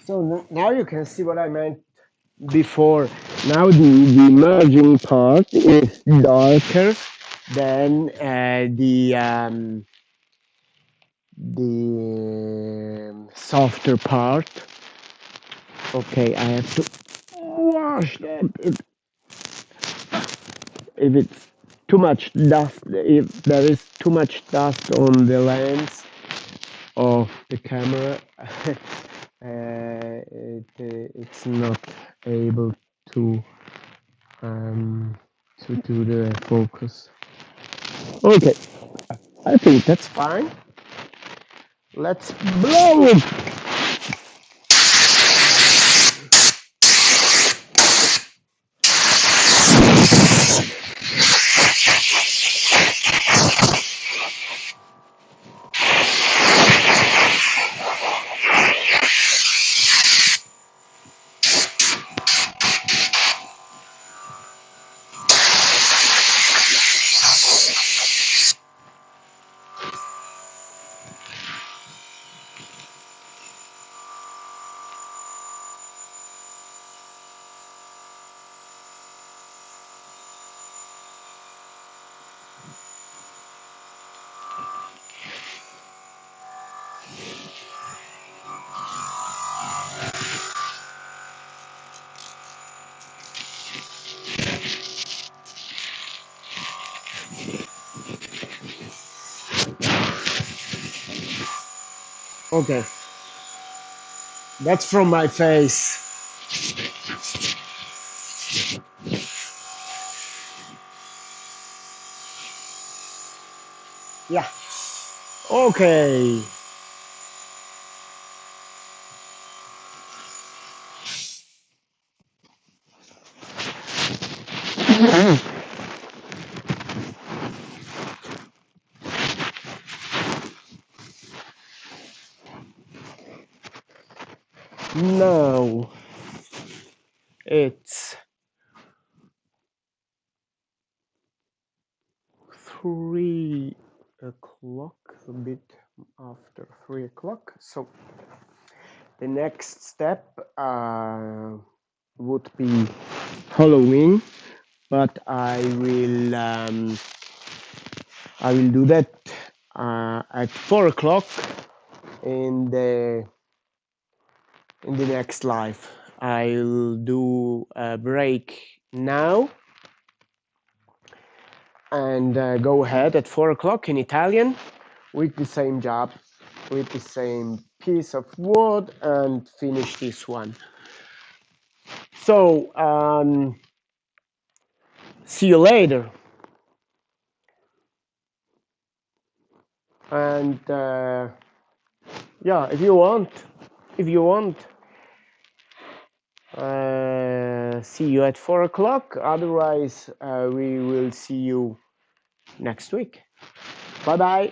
so now you can see what I meant before. Now the merging part is darker than the softer part. Okay, I have to wash that. If it's too much dust, if there is too much dust on the lens of the camera, it's not able to um, to do the focus. Okay, I think that's fine. Let's blow it. Okay, that's from my face. Yeah. Okay. Now it's 3 o'clock, a bit after 3 o'clock. So the next step would be Halloween, but I will do that at 4 o'clock in the next live. I'll do a break now and go ahead at 4 o'clock in Italian with the same job, with the same piece of wood, and finish this one. So see you later. And yeah, if you want, See you at 4 o'clock. Otherwise, we will see you next week. Bye bye.